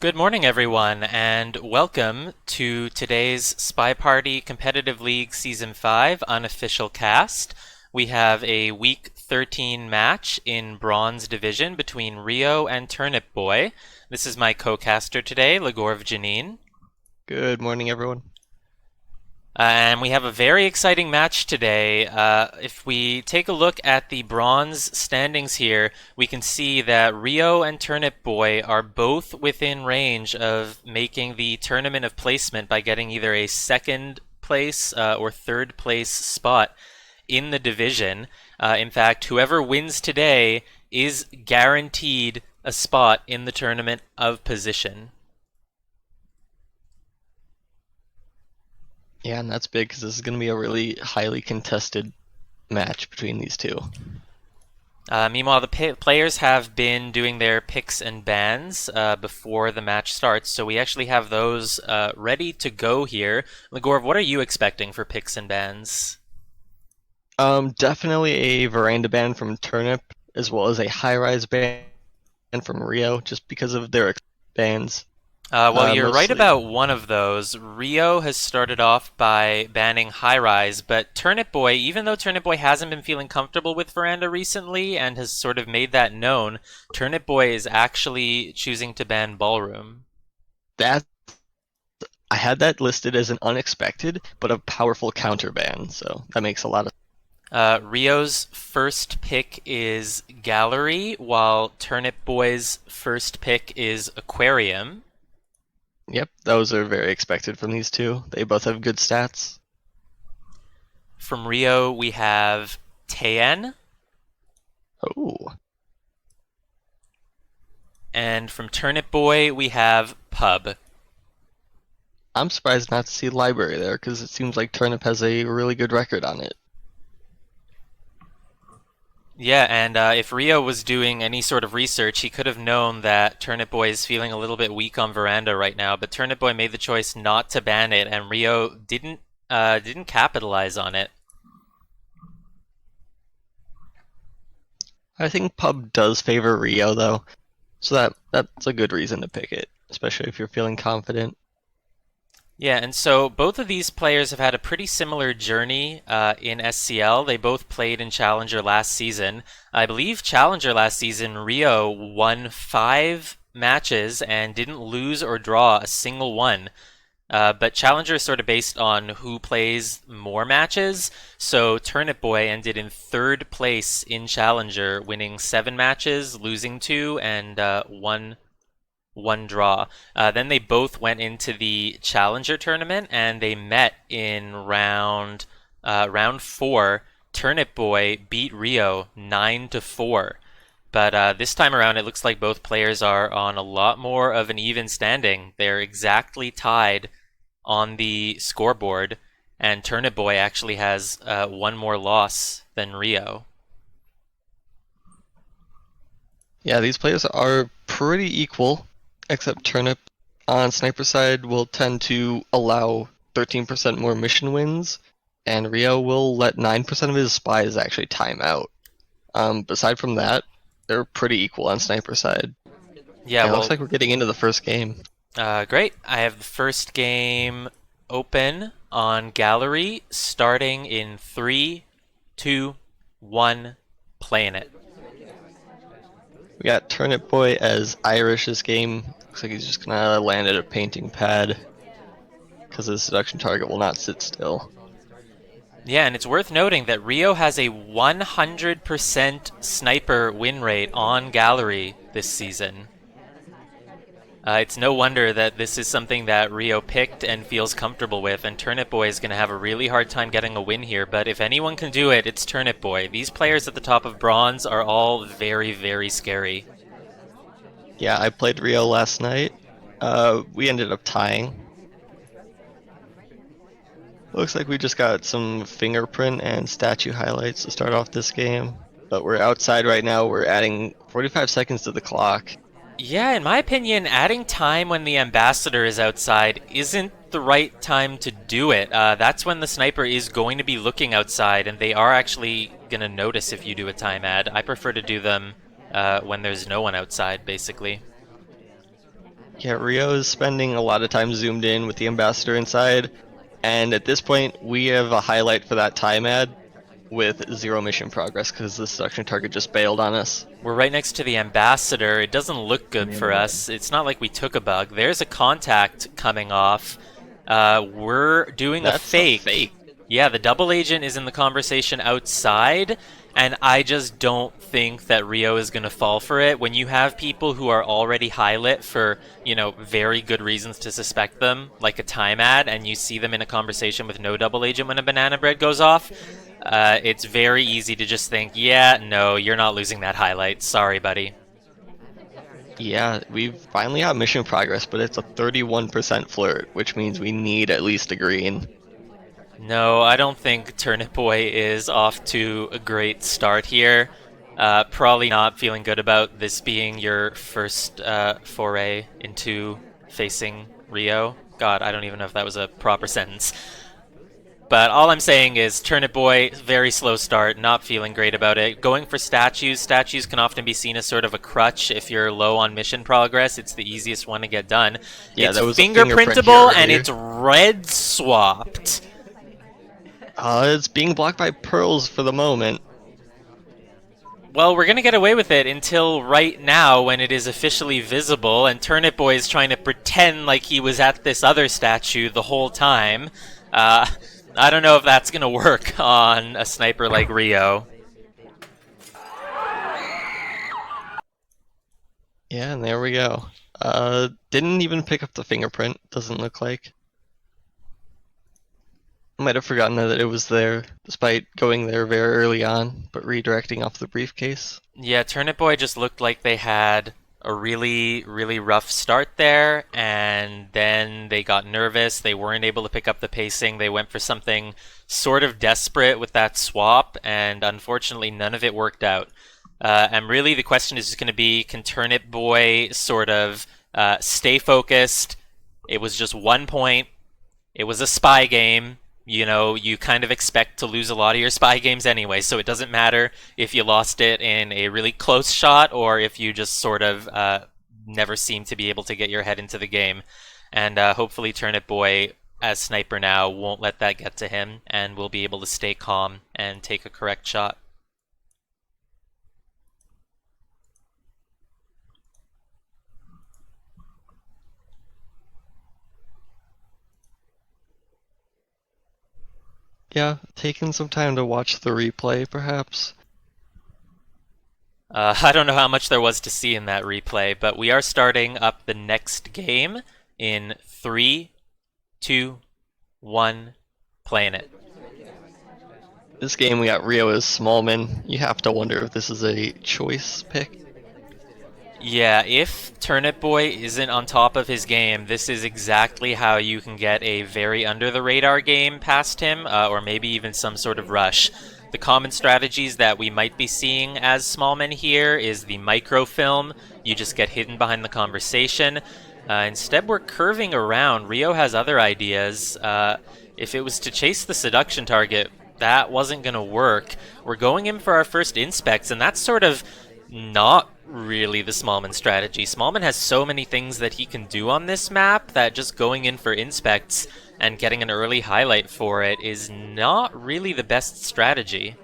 Good morning, everyone, and welcome to today's Spy Party Competitive League Season 5 unofficial cast. We have a Week 13 match in Bronze Division between Ryooo and Turnipboy. This is my co-caster today, Legorv Janine. Good morning, everyone. And we have a very exciting match today. If we take a look at the bronze standings here, we can see that Ryooo and Turnipboy are both within range of making the tournament of placement by getting either a second place or third place spot in the division. In fact, whoever wins today is guaranteed a spot in the tournament of position. Yeah, and that's big because this is going to be a really highly contested match between these two. Meanwhile, the players have been doing their picks and bans before the match starts, so we actually have those ready to go here. Legorv, what are you expecting for picks and bans? Definitely a veranda ban from Turnip, as well as a high-rise ban from Ryooo, just because of their bans. Well, you're right Mostly. about one of those. Ryooo has started off by banning High Rise, but Turnipboy, even though Turnipboy hasn't been feeling comfortable with Veranda recently and has sort of made that known, Turnipboy is actually choosing to ban Ballroom. That I had that listed as an unexpected but a powerful counter ban, so that makes a lot of. Rio's first pick is Gallery, while Turnipboy's first pick is Aquarium. Yep, those are very expected from these two. They both have good stats. From Ryooo, we have Tien. Oh, And from Turnipboy, we have Pub. I'm surprised not to see Library there because it seems like Turnip has a really good record on it. Yeah, and if Ryooo was doing any sort of research, he could have known that Turnipboy is feeling a little bit weak on Veranda right now. But Turnipboy made the choice not to ban it, and Ryooo didn't capitalize on it. I think Pub does favor Ryooo though, so that's a good reason to pick it, especially if you're feeling confident. Yeah, and so both of these players have had a pretty similar journey in SCL. They both played in Challenger last season. I believe Challenger last season, Ryooo won 5 matches and didn't lose or draw a single one. But Challenger is sort of based on who plays more matches. So Turnipboy ended in third place in Challenger, winning 7 matches, losing 2, and one draw. Then they both went into the Challenger tournament, and they met in round 4. Turnipboy beat Ryooo 9-4. But this time around, it looks like both players are on a lot more of an even standing. They're exactly tied on the scoreboard, and Turnipboy actually has one more loss than Ryooo. Yeah, these players are pretty equal, except Turnip on Sniper side will tend to allow 13% more mission wins, and Ryooo will let 9% of his spies actually time out. Aside from that, they're pretty equal on Sniper side. Yeah, And it looks well, like we're getting into the first game. great. I have the first game open on Gallery, starting in 3, 2, 1, playing it. We got Turnip Boy as Irish this game. Looks like he's just gonna land at a painting pad because his seduction target will not sit still. Yeah, and it's worth noting that Ryooo has a 100% sniper win rate on Gallery this season. It's no wonder that this is something that Ryooo picked and feels comfortable with, and Turnipboy is going to have a really hard time getting a win here, but if anyone can do it, it's Turnipboy. These players at the top of Bronze are all very, very scary. Yeah, I played Ryooo last night. We ended up tying. Looks like we just got some fingerprint and statue highlights to start off this game. But we're outside right now. We're adding 45 seconds to the clock. Yeah, in my opinion, adding time when the ambassador is outside isn't the right time to do it. That's when the sniper is going to be looking outside, and they are actually going to notice if you do a time ad. I prefer to do them when there's no one outside, basically. Yeah, Ryo is spending a lot of time zoomed in with the ambassador inside, and at this point, we have a highlight for that time ad with 0 mission progress because the seduction target just bailed on us. We're right next to the ambassador. It doesn't look good for us. It's not like we took a bug. There's a contact coming off. We're doing a That's a fake. fake. Yeah, the double agent is in the conversation outside, and I just don't think that Ryo is going to fall for it. When you have people who are already high lit for, very good reasons to suspect them, like a time ad, and you see them in a conversation with no double agent when a banana bread goes off, it's very easy to just think, yeah, no, you're not losing that highlight. Sorry, buddy. Yeah, we've finally got mission progress, but it's a 31% flirt, which means we need at least a green. No, I don't think Turnipboy is off to a great start here. Probably not feeling good about this being your first foray into facing Ryo. God, I don't even know if that was a proper sentence. But all I'm saying is Turnipboy, very slow start, not feeling great about it. Going for statues. Statues can often be seen as sort of a crutch if you're low on mission progress. It's the easiest one to get done. Yeah, It's that was a fingerprint here fingerprintable and earlier. it's red swapped. It's being blocked by pearls for the moment. Well, we're gonna get away with it until right now when it is officially visible and Turnipboy is trying to pretend like he was at this other statue the whole time. I don't know if that's gonna work on a sniper like Ryo. Yeah, and there we go. Didn't even pick up the fingerprint, doesn't look like. Might have forgotten that it was there, despite going there very early on, but redirecting off the briefcase. Yeah, Turnipboy just looked like they had a really, really rough start there, and then they got nervous. They weren't able to pick up the pacing. They went for something sort of desperate with that swap, and unfortunately, none of it worked out. And really, the question is just going to be, can Turnipboy sort of stay focused? It was just 1 point. It was a spy game. You kind of expect to lose a lot of your spy games anyway, so it doesn't matter if you lost it in a really close shot or if you just sort of never seem to be able to get your head into the game. And hopefully Turnipboy, as sniper now, won't let that get to him and will be able to stay calm and take a correct shot. Yeah, taking some time to watch the replay, perhaps. I don't know how much there was to see in that replay, but we are starting up the next game in 3, 2, 1, playing it. This game we got Ryo as Smallman. You have to wonder if this is a choice pick. Yeah, if Turnipboy isn't on top of his game, this is exactly how you can get a very under-the-radar game past him, or maybe even some sort of rush. The common strategies that we might be seeing as small men here is the microfilm. You just get hidden behind the conversation. Instead, we're curving around. Ryo has other ideas. If it was to chase the seduction target, that wasn't going to work. We're going in for our first inspects, and that's sort of not really the Smallman strategy. Smallman has so many things that he can do on this map that just going in for inspects and getting an early highlight for it is not really the best strategy.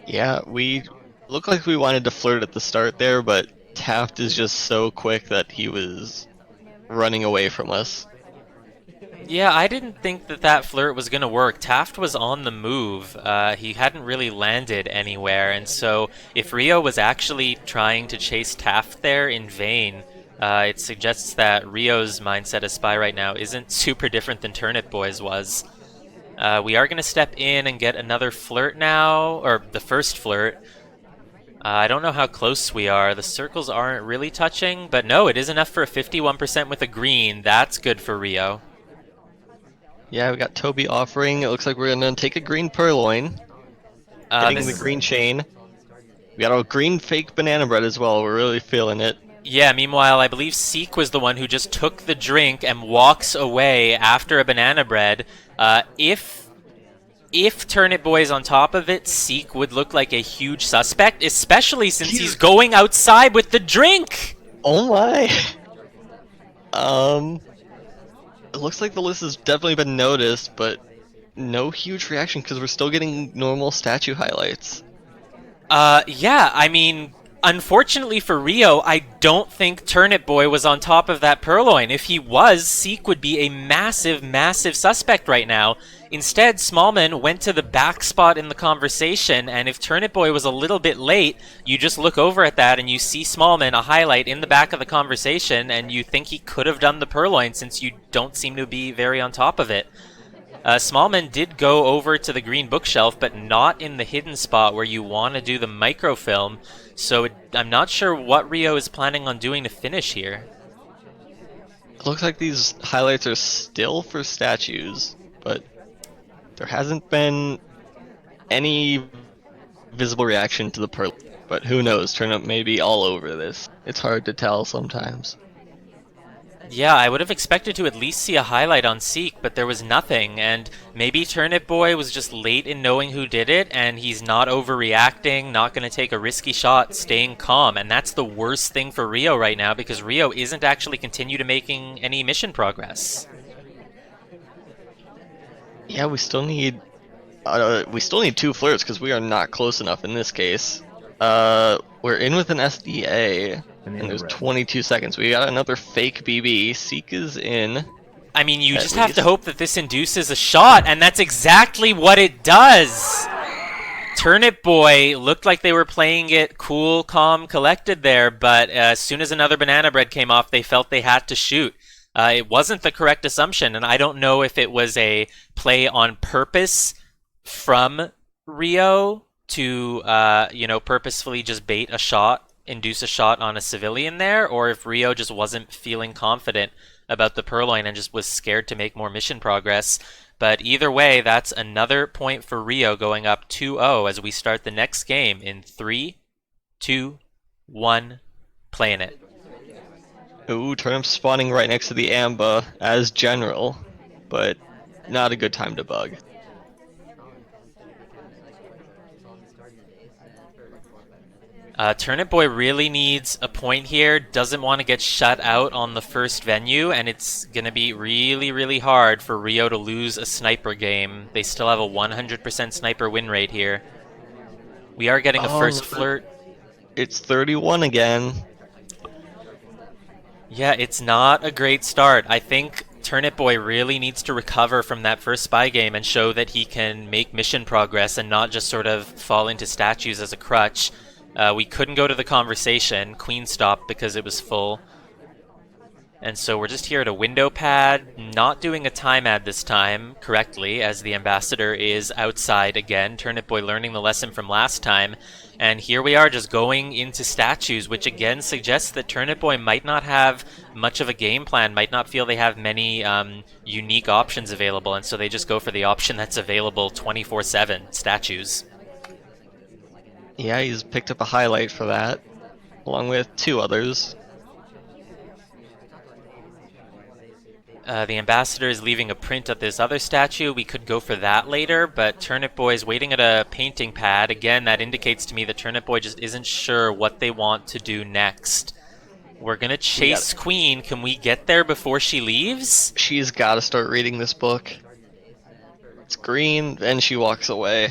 Yeah, we look like we wanted to flirt at the start there, but Taft is just so quick that he was running away from us. Yeah, I didn't think that flirt was going to work. Taft was on the move. He hadn't really landed anywhere, and so if Ryo was actually trying to chase Taft there in vain, it suggests that Ryo's mindset as spy right now isn't super different than Turnipboy's was. We are going to step in and get another flirt now, or the first flirt. I don't know how close we are. The circles aren't really touching, but no, it is enough for a 51% with a green. That's good for Ryo. Yeah, we got Toby offering. It looks like we're gonna take a green purloin, getting the green chain. We got a green fake banana bread as well. We're really feeling it. Yeah, meanwhile, I believe Seek was the one who just took the drink and walks away after a banana bread. If Turnipboy is on top of it, Seek would look like a huge suspect, especially since he's going outside with the drink! Oh my! Um, it looks like the list has definitely been noticed, but no huge reaction because we're still getting normal statue highlights. Yeah, I mean, unfortunately for Ryooo, I don't think Turnipboy was on top of that Purloin. If he was, Seek would be a massive, massive suspect right now. Instead, Smallman went to the back spot in the conversation, and if Turnipboy was a little bit late, you just look over at that and you see Smallman, a highlight in the back of the conversation, and you think he could have done the Purloin since you don't seem to be very on top of it. Smallman did go over to the green bookshelf, but not in the hidden spot where you want to do the microfilm, so I'm not sure what Ryooo is planning on doing to finish here. It looks like these highlights are still for statues, but there hasn't been any visible reaction to the pearl. But who knows? Turnip may be all over this. It's hard to tell sometimes. Yeah, I would have expected to at least see a highlight on Seek, but there was nothing, and maybe Turnipboy was just late in knowing who did it, and he's not overreacting, not going to take a risky shot, staying calm, and that's the worst thing for Ryooo right now, because Ryooo isn't actually continue to making any mission progress. Yeah, we still need two flirts because we are not close enough in this case. We're in with an SDA, and there's 22 seconds. We got another fake BB. Seek is in. I mean, you At just have to least. hope that this induces a shot, and that's exactly what it does! Turnipboy looked like they were playing it cool, calm, collected there, but as soon as another banana bread came off, they felt they had to shoot. It wasn't the correct assumption, and I don't know if it was a play on purpose from Ryooo to, purposefully just bait a shot, induce a shot on a civilian there, or if Ryooo just wasn't feeling confident about the Purloin and just was scared to make more mission progress. But either way, that's another point for Ryooo going up 2-0 as we start the next game in 3, 2, 1, playing it. Ooh, Turnip spawning right next to the Amba as general, but not a good time to bug. Turnipboy really needs a point here, doesn't want to get shut out on the first venue, and it's going to be really, really hard for Ryooo to lose a sniper game. They still have a 100% sniper win rate here. We are getting a first flirt. It's 31 again. Yeah, it's not a great start. I think Turnipboy really needs to recover from that first spy game and show that he can make mission progress and not just sort of fall into statues as a crutch. We couldn't go to the conversation. Queen stopped because it was full. And so we're just here at a window pad, not doing a time ad this time correctly, as the ambassador is outside again. Turnipboy learning the lesson from last time. And here we are just going into statues, which again suggests that Turnipboy might not have much of a game plan, might not feel they have many unique options available, and so they just go for the option that's available 24/7, statues. Yeah, he's picked up a highlight for that, along with two others. The ambassador is leaving a print of this other statue. We could go for that later, but Turnipboy is waiting at a painting pad. Again, that indicates to me that Turnipboy just isn't sure what they want to do next. We're gonna chase Queen. Can we get there before she leaves? She's got to start reading this book. It's green, and she walks away.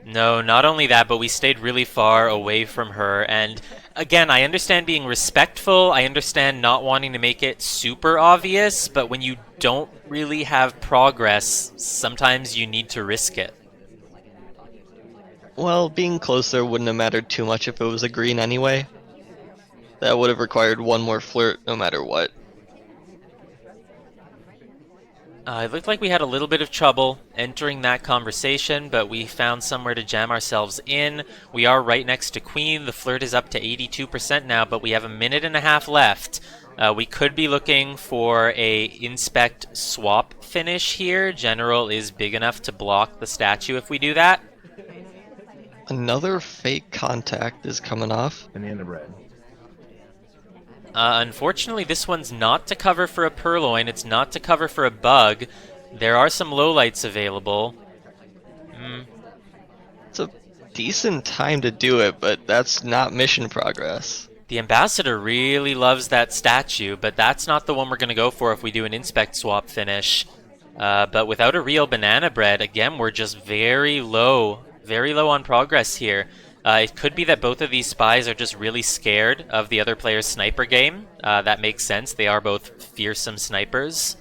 No, not only that, but we stayed really far away from her, and again, I understand being respectful, I understand not wanting to make it super obvious, but when you don't really have progress, sometimes you need to risk it. Well, being closer wouldn't have mattered too much if it was a green anyway. That would have required one more flirt no matter what. It looked like we had a little bit of trouble entering that conversation, but we found somewhere to jam ourselves in. We are right next to Queen. The flirt is up to 82% now, but we have a minute and a half left. We could be looking for a inspect swap finish here. General is big enough to block the statue if we do that. Another fake contact is coming off. Banana bread. Unfortunately, this one's not to cover for a Purloin. It's not to cover for a bug. There are some lowlights available. It's a decent time to do it, but that's not mission progress. The Ambassador really loves that statue, but that's not the one we're going to go for if we do an Inspect swap finish. But without a real banana bread, again, we're just very low on progress here. It could be that both of these spies are just really scared of the other player's sniper game. That makes sense. They are both fearsome snipers.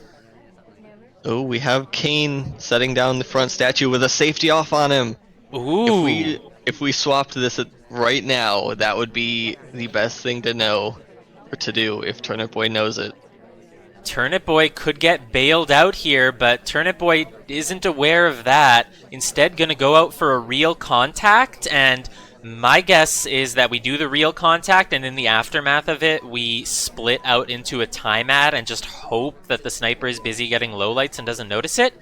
Oh, we have Kane setting down the front statue with a safety off on him. If Ooh. we swapped this right now, that would be the best thing to know or to do if Turnipboy knows it. Turnipboy could get bailed out here, but Turnipboy isn't aware of that. Instead, gonna go out for a real contact, and my guess is that we do the real contact, and in the aftermath of it, we split out into a time ad and just hope that the sniper is busy getting lowlights and doesn't notice it.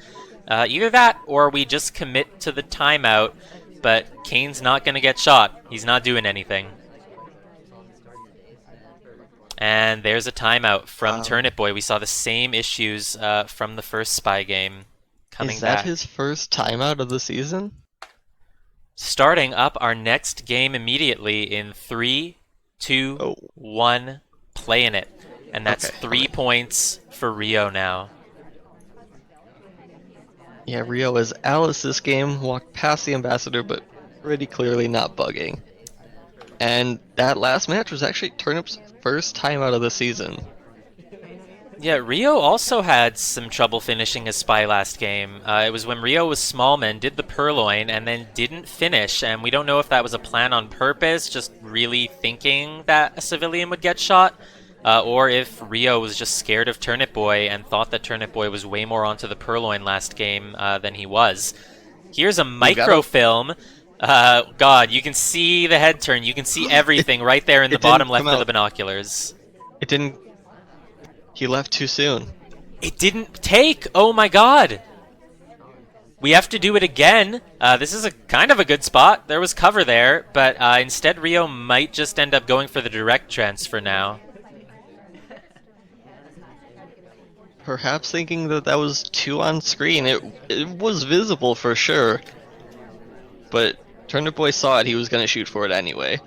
Either that, or we just commit to the timeout, but Kane's not gonna get shot. He's not doing anything. And there's a timeout from Turnipboy. We saw the same issues from the first spy game coming Is that back. his first timeout of the season? Starting up our next game immediately in 3, 2, 1, playing it. And that's Okay, 3 points for Ryooo now. Yeah, Ryooo as Alice this game walked past the Ambassador, but pretty clearly not bugging. And that last match was actually Turnip's first timeout of the season. Yeah, Ryooo also had some trouble finishing his spy last game. It was when Ryooo was Smallman, did the Purloin, and then didn't finish. And we don't know if that was a plan on purpose, just really thinking that a civilian would get shot, or if Ryooo was just scared of Turnipboy and thought that Turnipboy was way more onto the Purloin last game than he was. Here's a microfilm. God, you can see the head turn. You can see everything right there in the bottom left of the binoculars. It didn't... He left too soon. It didn't take! Oh my god! We have to do it again. This is a kind of a good spot. There was cover there, but instead Ryooo might just end up going for the direct transfer now. Perhaps thinking that that was two on screen. It was visible for sure. But Turnipboy saw it, he was going to shoot for it anyway.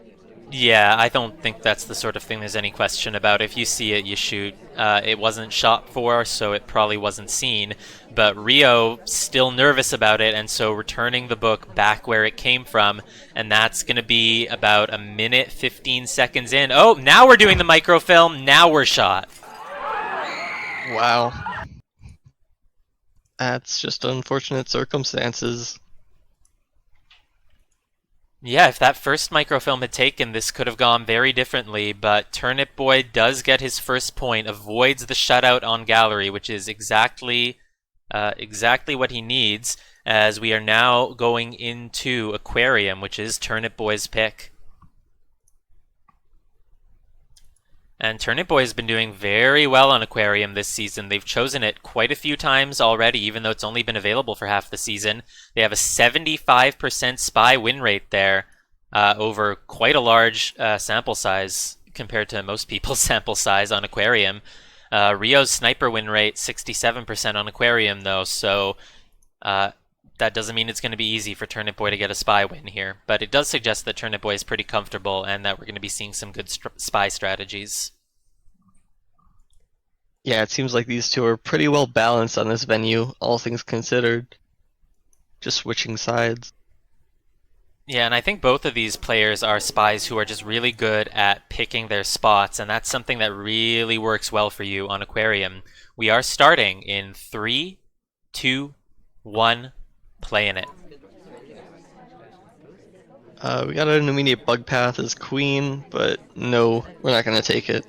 Yeah, I don't think that's the sort of thing there's any question about. If you see it, you shoot. It wasn't shot for, so it probably wasn't seen. But Ryooo still nervous about it, and so returning the book back where it came from. And that's going to be about a minute, 15 seconds in. Oh, now we're doing the microfilm. Now we're shot. Wow. That's just unfortunate circumstances. Yeah, if that first microfilm had taken, this could have gone very differently, but Turnipboy does get his first point, avoids the shutout on gallery, which is exactly what he needs, as we are now going into Aquarium, which is Turnipboy's pick. And Turnipboy has been doing very well on Aquarium this season. They've chosen it quite a few times already, even though it's only been available for half the season. They have a 75% spy win rate there, over quite a large sample size compared to most people's sample size on Aquarium. Ryoo's sniper win rate, 67% on Aquarium, though, so that doesn't mean it's going to be easy for Turnipboy to get a spy win here. But it does suggest that Turnipboy is pretty comfortable and that we're going to be seeing some good spy strategies. Yeah, it seems like these two are pretty well balanced on this venue, all things considered. Just switching sides. Yeah, and I think both of these players are spies who are just really good at picking their spots, and that's something that really works well for you on Aquarium. We are starting in 3, 2, 1, playing it. We got an immediate bug path as queen, but no, we're not going to take it.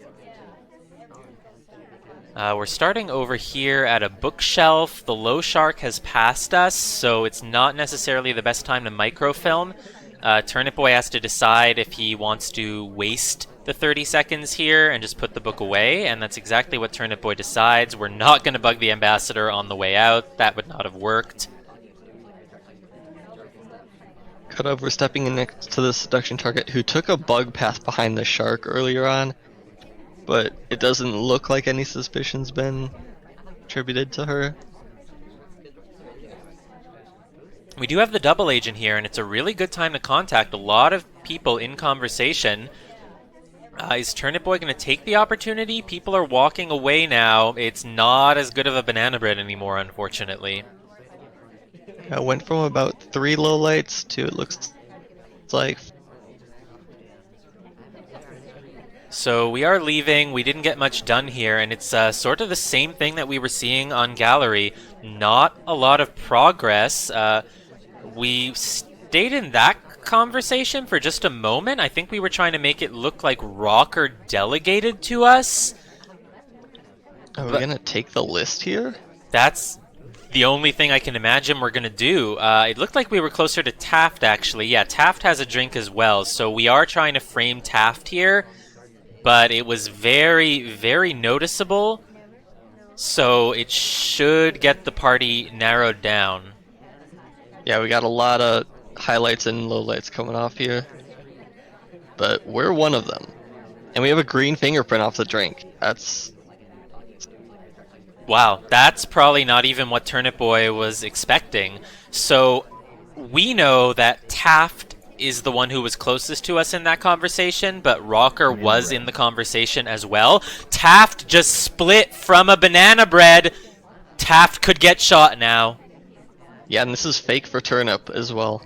We're starting over here at a bookshelf. The low shark has passed us, so it's not necessarily the best time to microfilm. Turnipboy has to decide if he wants to waste the 30 seconds here and just put the book away, and that's exactly what Turnipboy decides. We're not going to bug the ambassador on the way out. That would not have worked. Cutover we're stepping in next to the seduction target who took a bug path behind the shark earlier on, but it doesn't look like any suspicion's been attributed to her. We do have the double agent here, and it's a really good time to contact a lot of people in conversation. Is Turnipboy going to take the opportunity? People are walking away now. It's not as good of a banana bread anymore, unfortunately. I went from about 3 lowlights to it looks like. So we are leaving. We didn't get much done here, and it's sort of the same thing that we were seeing on Gallery. Not a lot of progress. We stayed in that conversation for just a moment. I think we were trying to make it look like Rocker delegated to us. Are we But gonna take the list here? that's the only thing I can imagine we're going to do. It looked like we were closer to Taft, actually. Yeah, Taft has a drink as well, so we are trying to frame Taft here. But it was very, very noticeable, so it should get the party narrowed down. Yeah, we got a lot of highlights and lowlights coming off here, but we're one of them. And we have a green fingerprint off the drink. That's Wow, that's probably not even what Turnipboy was expecting. So we know that Taft is the one who was closest to us in that conversation, but Rocker was in the conversation as well. Taft just split from a banana bread. Taft could get shot now. yeah, and this is fake for Turnip as well.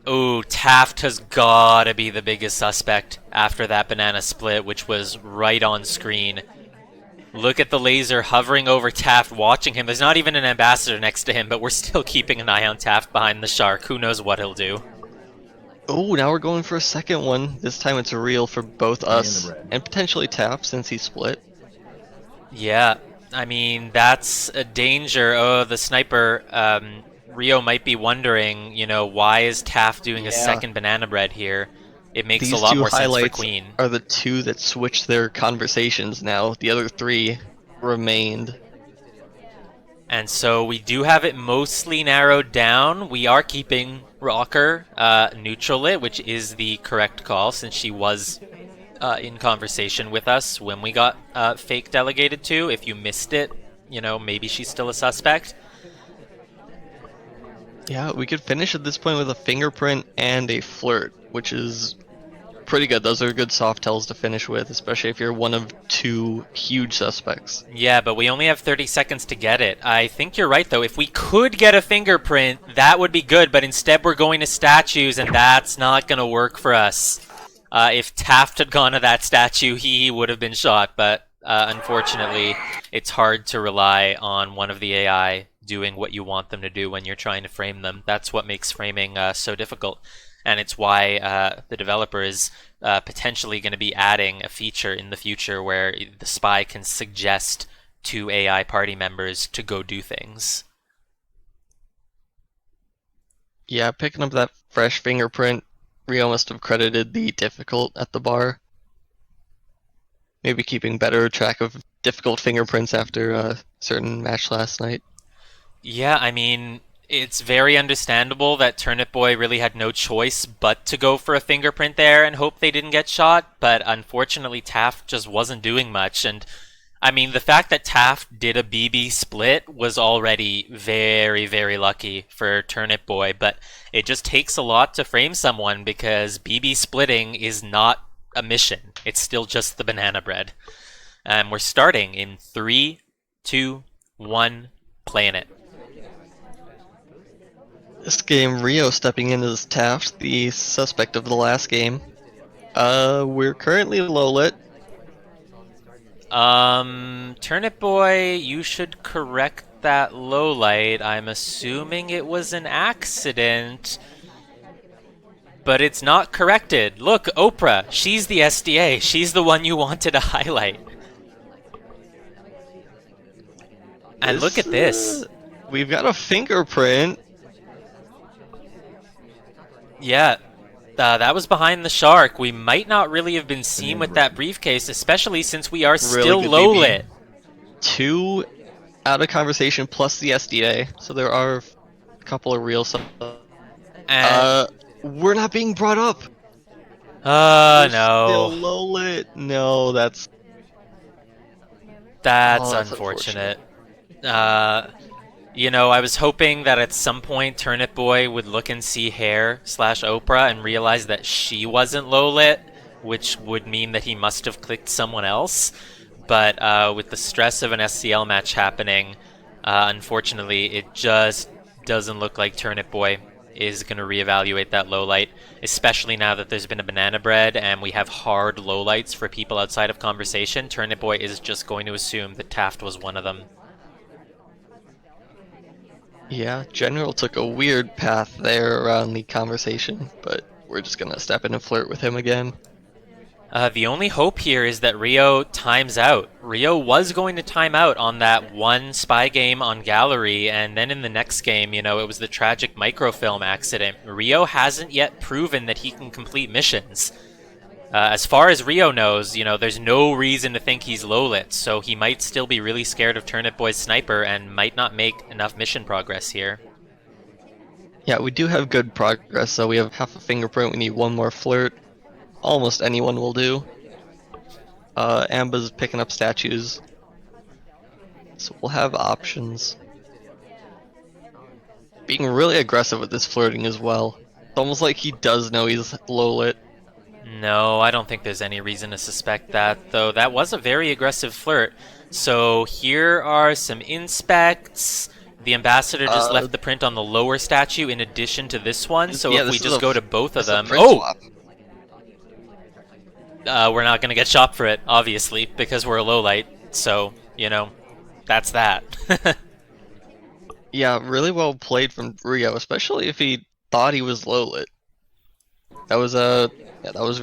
Ooh, Taft has gotta be the biggest suspect after that banana split, which was right on screen. Look at the laser hovering over Taft, watching him. There's not even an ambassador next to him, but we're still keeping an eye on Taft behind the shark. Who knows what he'll do? Oh, now we're going for a second one. This time it's real for both us and potentially Taft since he split. Yeah, I mean, that's a danger. Oh, the sniper, Ryooo might be wondering, why is Taft doing a second banana bread here? It makes a These lot two more sense for highlights Queen. are the two that switched their conversations now. The other three remained. And so we do have it mostly narrowed down. We are keeping Rocker neutral lit, which is the correct call since she was in conversation with us when we got fake delegated to. If you missed it, maybe she's still a suspect. Yeah, we could finish at this point with a fingerprint and a flirt, which is pretty good. Those are good soft tells to finish with, especially if you're one of two huge suspects. Yeah, but we only have 30 seconds to get it. I think you're right, though. If we could get a fingerprint, that would be good, but instead we're going to statues, and that's not going to work for us. If Taft had gone to that statue, he would have been shot, but unfortunately, it's hard to rely on one of the AI doing what you want them to do when you're trying to frame them. That's what makes framing so difficult. And it's why the developer is potentially going to be adding a feature in the future where the spy can suggest to AI party members to go do things. Yeah, picking up that fresh fingerprint, Ryooo must have credited the difficult at the bar. Maybe keeping better track of difficult fingerprints after a certain match last night. Yeah, I mean, it's very understandable that Turnipboy really had no choice but to go for a fingerprint there and hope they didn't get shot, but unfortunately Taft just wasn't doing much, and I mean, the fact that Taft did a BB split was already very, very lucky for Turnipboy, but it just takes a lot to frame someone because BB splitting is not a mission. It's still just the banana bread. And we're starting in 3, 2, 1, playing it. This game, Ryooo stepping in as Taft, the suspect of the last game. We're currently low lit. Turnipboy, you should correct that low light. I'm assuming it was an accident, but it's not corrected. Look, Oprah, she's the SDA. She's the one you wanted to highlight. And look at this. We've got a fingerprint. Yeah, that was behind the shark. We might not really have been seen with that briefcase, especially since we are still low lit. 2 out of conversation plus the SDA, so there are a couple of real stuff. We're not being brought up. No. Still low lit. No, that's unfortunate. I was hoping that at some point Turnipboy would look and see Hair slash Oprah and realize that she wasn't low lit, which would mean that he must have clicked someone else. But with the stress of an SCL match happening, unfortunately, it just doesn't look like Turnipboy is going to reevaluate that low light, especially now that there's been a banana bread and we have hard low lights for people outside of conversation. Turnipboy is just going to assume that Taft was one of them. Yeah, General took a weird path there around the conversation, but we're just gonna step in and flirt with him again. The only hope here is that Ryooo times out. Ryooo was going to time out on that one spy game on Gallery, and then in the next game, it was the tragic microfilm accident. Ryooo hasn't yet proven that he can complete missions. As far as Ryooo knows, there's no reason to think he's low lit, so he might still be really scared of Turnipboy's sniper and might not make enough mission progress here. Yeah, we do have good progress, so we have half a fingerprint, we need one more flirt. Almost anyone will do. Amba's picking up statues, so we'll have options. Being really aggressive with this flirting as well. It's almost like he does know he's low lit. No, I don't think there's any reason to suspect that, though that was a very aggressive flirt. So here are some inspects. The ambassador just left the print on the lower statue in addition to this one, so yeah, if we this is just go to both of them... print Oh! swap. We're not going to get shot for it, obviously, because we're a low light, so, that's that. Yeah, really well played from Ryooo, especially if he thought he was low lit. That was a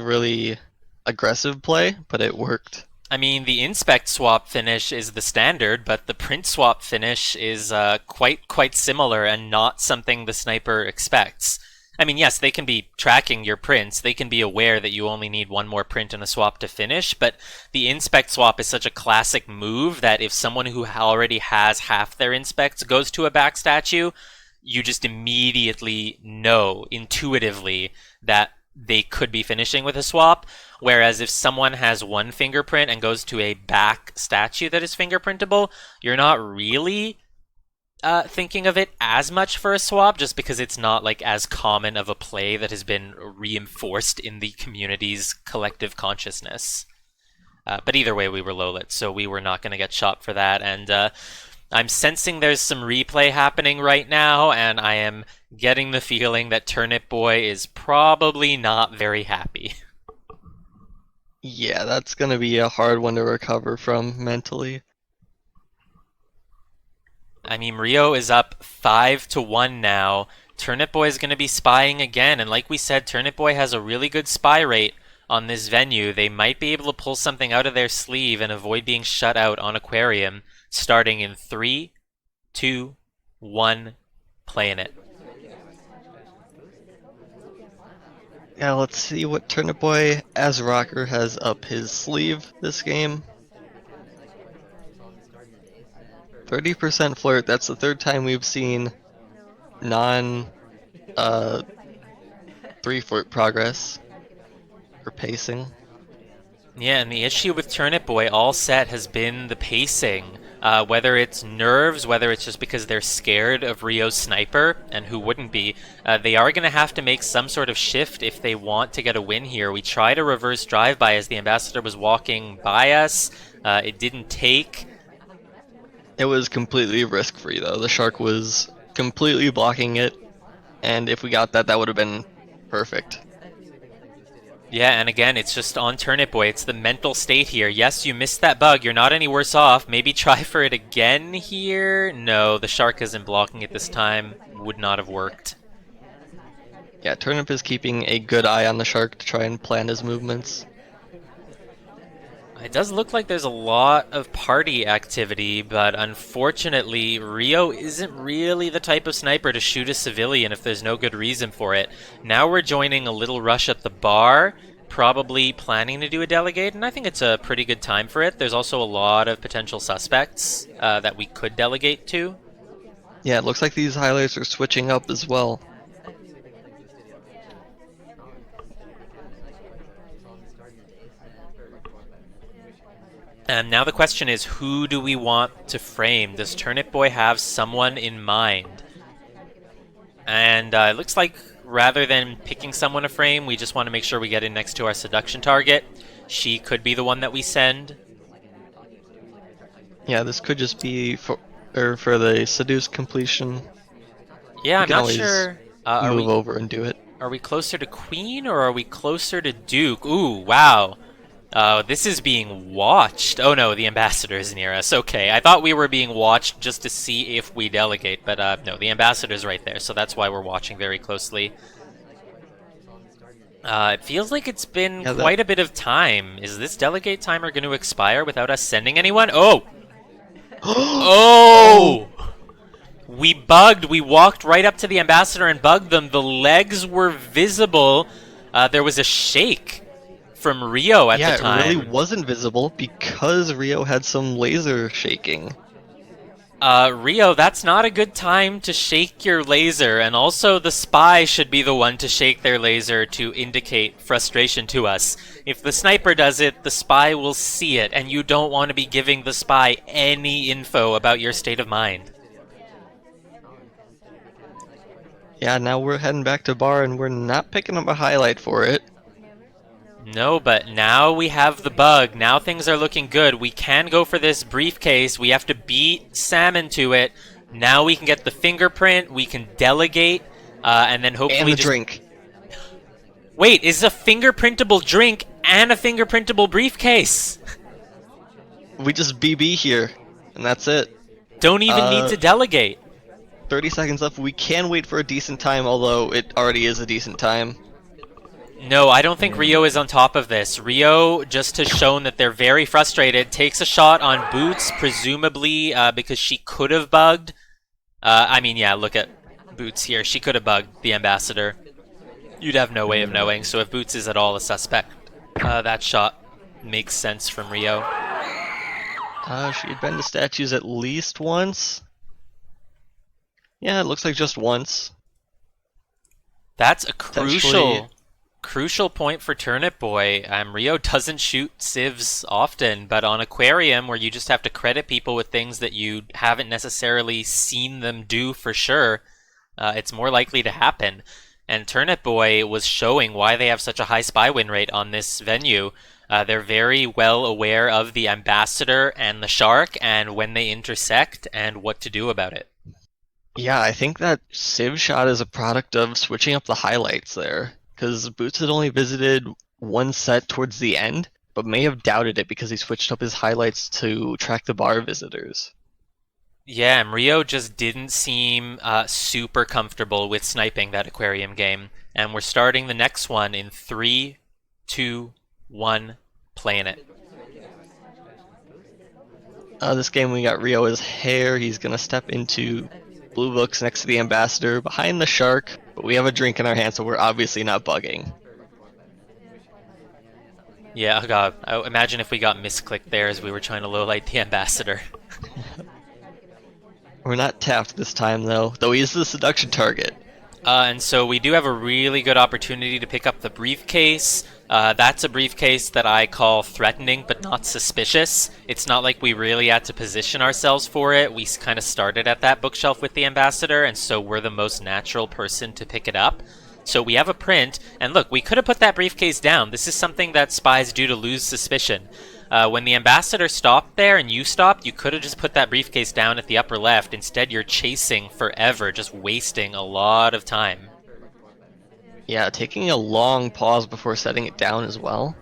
really aggressive play, but it worked. I mean, the inspect swap finish is the standard, but the print swap finish is quite similar and not something the sniper expects. I mean, yes, they can be tracking your prints. They can be aware that you only need one more print and a swap to finish, but the inspect swap is such a classic move that if someone who already has half their inspects goes to a back statue, you just immediately know, intuitively, that they could be finishing with a swap. Whereas if someone has one fingerprint and goes to a back statue that is fingerprintable, you're not really thinking of it as much for a swap, just because it's not like as common of a play that has been reinforced in the community's collective consciousness. But either way, we were low lit, so we were not going to get shot for that. And I'm sensing there's some replay happening right now, and I am getting the feeling that Turnipboy is probably not very happy. Yeah, that's gonna be a hard one to recover from mentally. I mean, Ryooo is up 5-1 now. Turnipboy is going to be spying again, and like we said, Turnipboy has a really good spy rate on this venue. They might be able to pull something out of their sleeve and avoid being shut out on Aquarium, starting in 3, 2, 1, playing it. Yeah, let's see what Turnipboy as Rocker has up his sleeve this game. 30% flirt, that's the third time we've seen non 3 flirt progress or pacing. Yeah, and the issue with Turnipboy all set has been the pacing. Whether it's nerves, whether it's just because they're scared of Ryoo's sniper, and who wouldn't be, they are going to have to make some sort of shift if they want to get a win here. We tried a reverse drive-by as the ambassador was walking by us. It didn't take. It was completely risk-free though. The shark was completely blocking it, and if we got that, that would have been perfect. Yeah, and again, it's just on Turnipboy. It's the mental state here. Yes, you missed that bug. You're not any worse off. Maybe try for it again here. No, the shark isn't blocking it this time. Would not have worked. Yeah, Turnip is keeping a good eye on the shark to try and plan his movements. It does look like there's a lot of party activity, but unfortunately, Ryooo isn't really the type of sniper to shoot a civilian if there's no good reason for it. Now we're joining a little rush at the bar, probably planning to do a delegate, and I think it's a pretty good time for it. There's also a lot of potential suspects that we could delegate to. Yeah, it looks like these highlights are switching up as well. And now the question is, who do we want to frame? Does Turnipboy have someone in mind? And it looks like rather than picking someone to frame, we just want to make sure we get in next to our seduction target. She could be the one that we send. Yeah, this could just be for the seduce completion. Yeah, We I'm can not always sure. move over and do it. Are we closer to Queen or are we closer to Duke? Ooh, wow. This is being watched. Oh no, the ambassador is near us. Okay, I thought we were being watched just to see if we delegate, but no, the ambassador's right there, so that's why we're watching very closely. It feels like it's been Yeah, quite a bit of time. Is this delegate timer going to expire without us sending anyone? Oh! Oh! Oh! We bugged. We walked right up to the ambassador and bugged them. The legs were visible. There was a shake from Ryooo at Yeah, the it time. really wasn't visible because Ryooo had some laser shaking. Ryooo, that's not a good time to shake your laser, and also the spy should be the one to shake their laser to indicate frustration to us. If the sniper does it, the spy will see it, and you don't want to be giving the spy any info about your state of mind. Yeah, now we're heading back to bar and we're not picking up a highlight for it. No, but now we have the bug. Now things are looking good. We can go for this briefcase. We have to beat Salmon to it. Now we can get the fingerprint. We can delegate, and then hopefully And the just... drink. Wait, is a fingerprintable drink and a fingerprintable briefcase? We just BB here, and that's it. Don't even need to delegate. 30 seconds left. We can wait for a decent time, although it already is a decent time. No, I don't think Ryooo is on top of this. Ryooo just has shown that they're very frustrated. Takes a shot on Boots, presumably because she could have bugged. I mean, yeah, look at Boots here. She could have bugged the ambassador. You'd have no way of knowing, so if Boots is at all a suspect, that shot makes sense from Ryooo. She had been to statues at least once. Yeah, it looks like just once. That's a crucial point for Turnipboy. Ryooo doesn't shoot civs often, but on Aquarium, where you just have to credit people with things that you haven't necessarily seen them do for sure, it's more likely to happen. And Turnipboy was showing why they have such a high spy win rate on this venue. They're very well aware of the ambassador and the shark and when they intersect and what to do about it. Yeah, I think that Civ shot is a product of switching up the highlights there. Because Boots had only visited one set towards the end, but may have doubted it because he switched up his highlights to track the bar visitors. Yeah, and Ryooo just didn't seem super comfortable with sniping that Aquarium game. And we're starting the next one in 3, 2, 1, playing it. This game we got Ryooo's hair. He's going to step into blue books next to the ambassador behind the shark, but we have a drink in our hand, so we're obviously not bugging. Yeah, oh god. Imagine if we got misclicked there as we were trying to lowlight the ambassador. We're not tapped this time, though he is the seduction target. And so we do have a really good opportunity to pick up the briefcase. That's a briefcase that I call threatening but not suspicious. It's not like we really had to position ourselves for it. We kind of started at that bookshelf with the ambassador, and so we're the most natural person to pick it up. So we have a print, and look, we could have put that briefcase down. This is something that spies do to lose suspicion. When the ambassador stopped there and you stopped, you could have just put that briefcase down at the upper left. Instead, you're chasing forever, just wasting a lot of time. Yeah, taking a long pause before setting it down as well.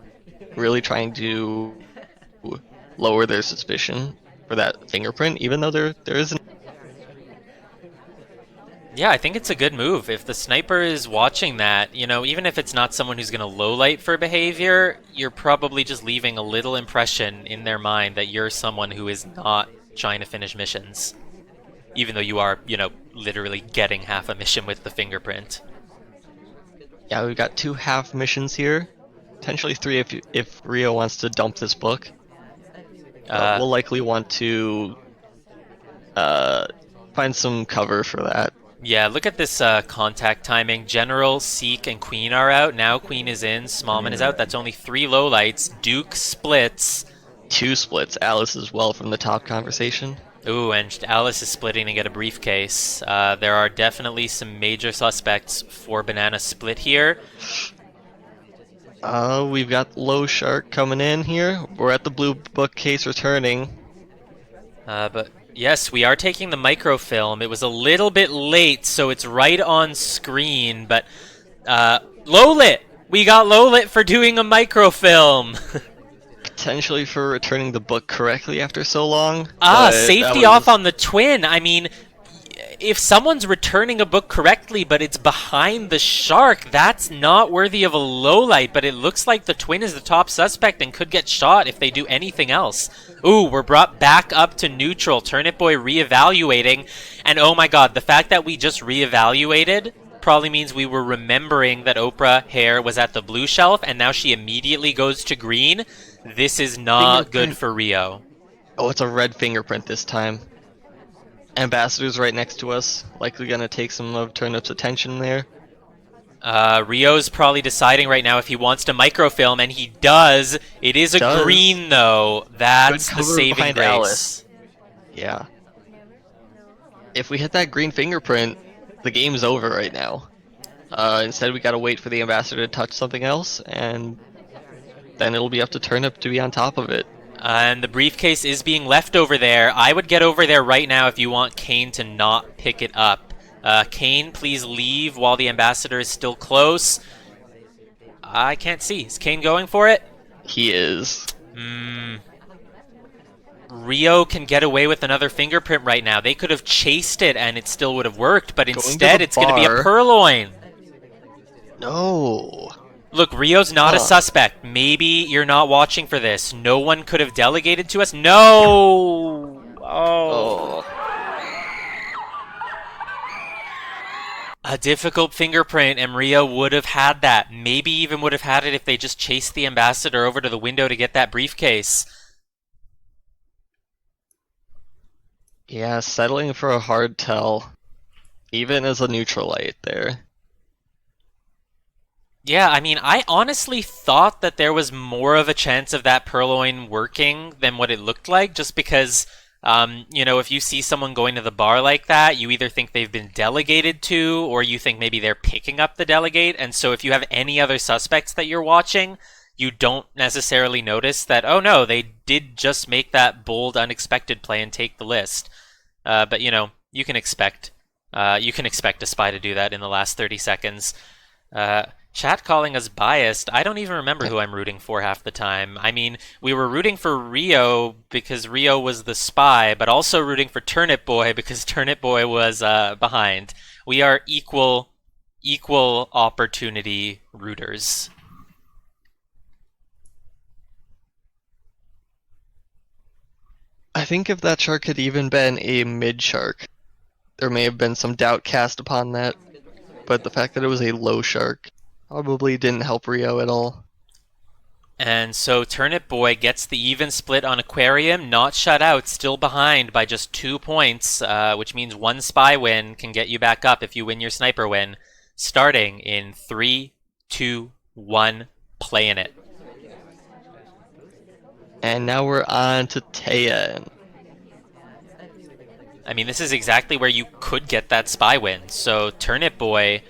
Really trying to lower their suspicion for that fingerprint, even though there isn't. Yeah, I think it's a good move. If the sniper is watching that, you know, even if it's not someone who's going to lowlight for behavior, you're probably just leaving a little impression in their mind that you're someone who is not trying to finish missions. Even though you are, you know, literally getting half a mission with the fingerprint. Yeah, we've got 2 half missions here. Potentially 3 if Ryooo wants to dump this book. We'll likely want to find some cover for that. Yeah, look at this contact timing. General, Seek, and Queen are out. Now Queen is in, Smallman is out. That's only 3 lowlights. Duke splits. Two splits. Alice as well from the top conversation. Ooh, and Alice is splitting to get a briefcase. There are definitely some major suspects for Banana Split here. We've got Low Shark coming in here. We're at the blue bookcase returning. But yes, we are taking the microfilm. It was a little bit late, so it's right on screen. But Lowlit! We got Lowlit for doing a microfilm! Potentially for returning the book correctly after so long. But that Safety off was on the twin. I mean, if someone's returning a book correctly, but it's behind the shark, that's not worthy of a low light. But it looks like the twin is the top suspect and could get shot if they do anything else. Ooh, we're brought back up to neutral. Turnipboy reevaluating. And oh my god, the fact that we just reevaluated probably means we were remembering that Oprah Hare was at the blue shelf, and now she immediately goes to green. This is not good for Ryooo. Oh, it's a red fingerprint this time. Ambassador's right next to us. Likely gonna take some of Turnip's attention there. Ryoo's probably deciding right now if he wants to microfilm, and he does. It is a green, though. That's the saving grace. Alice. Yeah. If we hit that green fingerprint, the game's over right now. Instead, we gotta wait for the Ambassador to touch something else, and then it'll be up to Turnip to be on top of it. And the briefcase is being left over there. I would get over there right now if you want Kane to not pick it up. Kane, please leave while the Ambassador is still close. I can't see. Is Kane going for it? He is. Ryooo can get away with another fingerprint right now. They could have chased it and it still would have worked, but instead it's going to be a purloin. No. Look, Ryoo's not a suspect. Maybe you're not watching for this. No one could have delegated to us. No! Oh. A difficult fingerprint, and Ryooo would have had that. Maybe even would have had it if they just chased the Ambassador over to the window to get that briefcase. Yeah, settling for a hard tell. Even as a neutral light there. Yeah, I mean, I honestly thought that there was more of a chance of that purloin working than what it looked like, just because, if you see someone going to the bar like that, you either think they've been delegated to, or you think maybe they're picking up the delegate, and so if you have any other suspects that you're watching, you don't necessarily notice that, oh no, they did just make that bold, unexpected play and take the list. But, you can expect a spy to do that in the last 30 seconds. Chat calling us biased. I don't even remember who I'm rooting for half the time. I mean, we were rooting for Ryooo because Ryooo was the spy, but also rooting for Turnipboy because Turnipboy was behind. We are equal opportunity rooters. I think if that shark had even been a mid shark, there may have been some doubt cast upon that. But the fact that it was a low shark probably didn't help Ryooo at all. And so Turnipboy gets the even split on Aquarium, not shut out, still behind by just 2 points, which means one spy win can get you back up if you win your sniper win. Starting in 3, 2, 1, playing it. And now we're on to Taya. I mean, this is exactly where you could get that spy win. So Turnipboy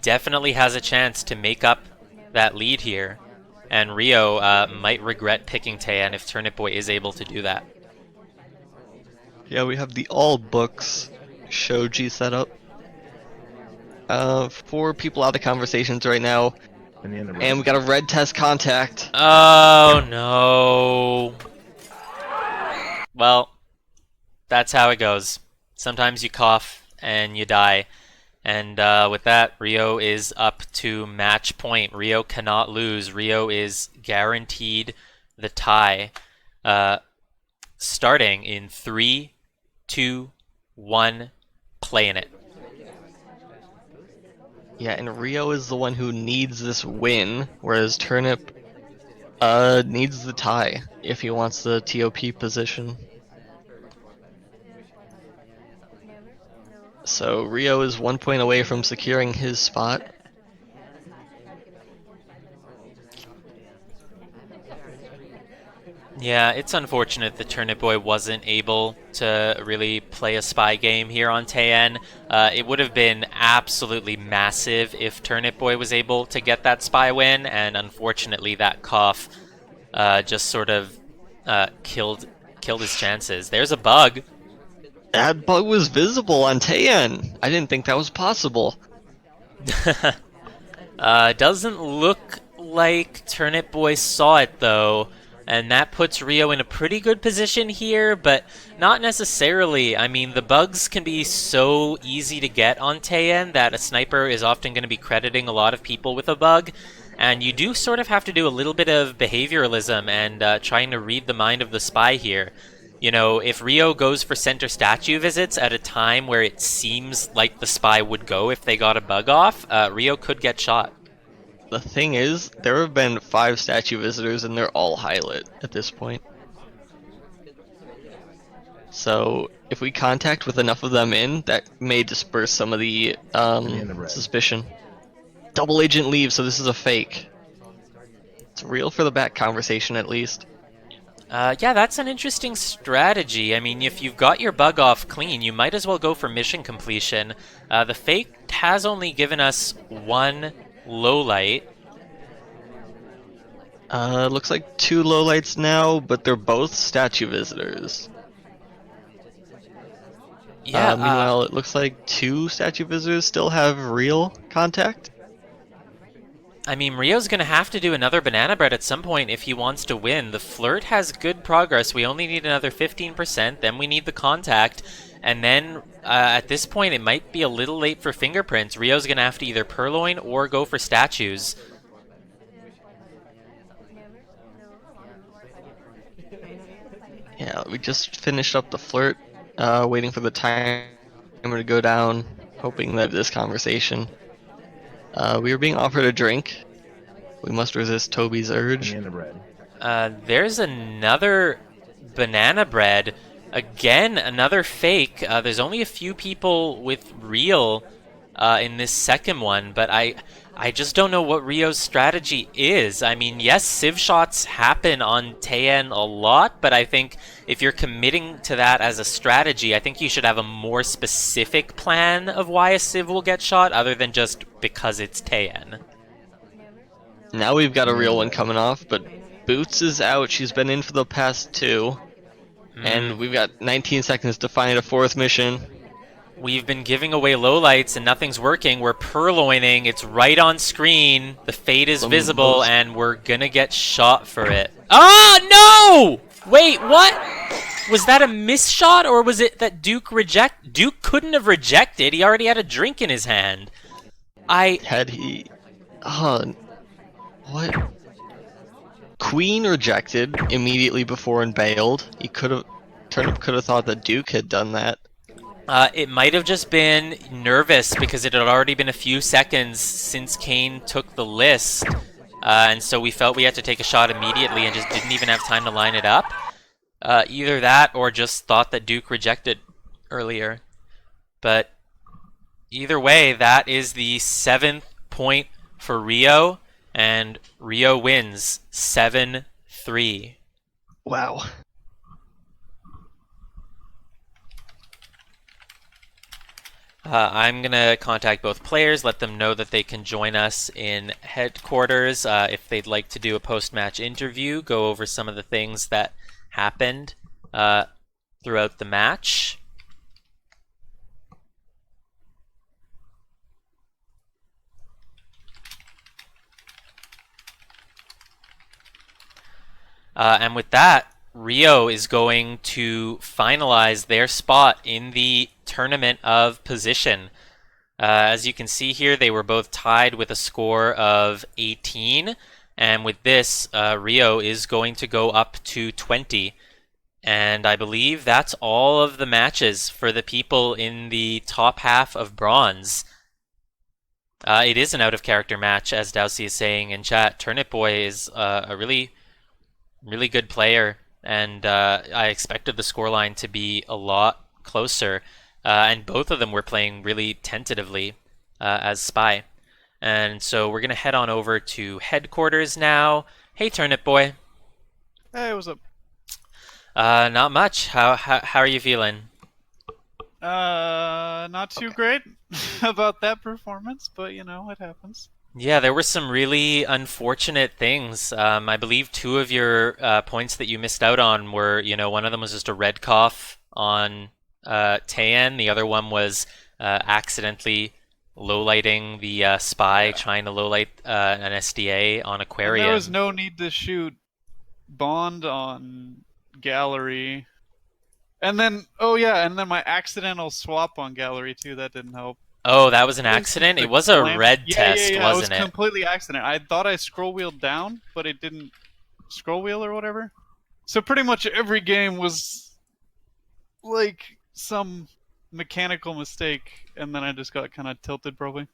definitely has a chance to make up that lead here. And Ryooo might regret picking Taeyan if Turnipboy is able to do that. Yeah, we have the all books shoji setup. 4 people out of conversations right now. And we got a red test contact. Oh no. Well, that's how it goes. Sometimes you cough and you die. And with that, Ryooo is up to match point. Ryooo cannot lose. Ryooo is guaranteed the tie. Starting in 3, 2, 1, playing it. Yeah, and Ryooo is the one who needs this win, whereas Turnip needs the tie if he wants the TOP position. So Ryooo is 1 point away from securing his spot. Yeah, it's unfortunate that Turnipboy wasn't able to really play a spy game here on Taeyen. It would have been absolutely massive if Turnipboy was able to get that spy win, and unfortunately that cough just sort of killed his chances. There's a bug. That bug was visible on Taeyen. I didn't think that was possible. Doesn't look like Turnip Boy saw it though, and that puts Ryooo in a pretty good position here, but not necessarily. I mean, the bugs can be so easy to get on Taeyen that a sniper is often going to be crediting a lot of people with a bug, and you do sort of have to do a little bit of behavioralism and trying to read the mind of the spy here. You know, if Ryooo goes for center statue visits at a time where it seems like the spy would go if they got a bug off, Ryooo could get shot. The thing is, there have been 5 statue visitors and they're all highlit at this point. So if we contact with enough of them in, that may disperse some of the suspicion. Double agent leaves, so this is a fake. It's real for the back conversation at least. Yeah, that's an interesting strategy. I mean, if you've got your bug off clean, you might as well go for mission completion. The fake has only given us one low light. Looks like 2 lowlights now, but they're both statue visitors. Yeah, Meanwhile, it looks like 2 statue visitors still have real contact. I mean, Rio's going to have to do another banana bread at some point if he wants to win. The flirt has good progress. We only need another 15%, then we need the contact. And then, at this point, it might be a little late for fingerprints. Rio's going to have to either purloin or go for statues. Yeah, we just finished up the flirt, waiting for the timer to go down, hoping that this conversation. We were being offered a drink. We must resist Toby's urge. There's another banana bread. Again, another fake. There's only a few people with real in this second one, but I just don't know what Rio's strategy is. I mean, yes, Civ shots happen on Taeyen a lot, but I think if you're committing to that as a strategy, I think you should have a more specific plan of why a Civ will get shot other than just because it's Taeyen. Now we've got a real one coming off, but Boots is out. She's been in for the past 2. And we've got 19 seconds to find a 4th mission. We've been giving away lowlights and nothing's working. We're purloining. It's right on screen. The fate is visible, and we're gonna get shot for it. Oh, no! Wait, what? Was that a miss shot, or was it that Duke couldn't have rejected. He already had a drink in his hand. Had he... what? Queen rejected immediately before and bailed. Turnip could have thought that Duke had done that. It might have just been nervous because it had already been a few seconds since Kane took the list. And so we felt we had to take a shot immediately and just didn't even have time to line it up. Either that or just thought that Duke rejected earlier. But either way, that is the 7th point for Ryooo, and Ryooo wins 7-3. Wow. I'm going to contact both players, let them know that they can join us in headquarters if they'd like to do a post-match interview, go over some of the things that happened throughout the match. And with that, Ryooo is going to finalize their spot in the tournament of position. As you can see here, they were both tied with a score of 18, and with this, Ryooo is going to go up to 20. And I believe that's all of the matches for the people in the top half of bronze. It is an out-of-character match, as Dowsey is saying in chat. Turnipboy is a really good player, and I expected the scoreline to be a lot closer. And both of them were playing really tentatively as Spy. And so we're going to head on over to headquarters now. Hey, Turnipboy. Hey, what's up? Not much. How are you feeling? Not too great about that performance, but you know, it happens. Yeah, there were some really unfortunate things. I believe two of your points that you missed out on were, one of them was just a red cough on Tayan. The other one was accidentally lowlighting the spy, Yeah. trying to lowlight an SDA on And there was Aquarium. no need to shoot Bond on Gallery. And then, oh yeah, and then my accidental swap on Gallery too, that didn't help. Oh, that was an It was just accident? It a was a clamp. red test, Yeah, it was wasn't it? completely accident. I thought I scroll wheeled down, but it didn't scroll wheel or whatever. So pretty much every game was like some mechanical mistake, and then I just got kind of tilted probably.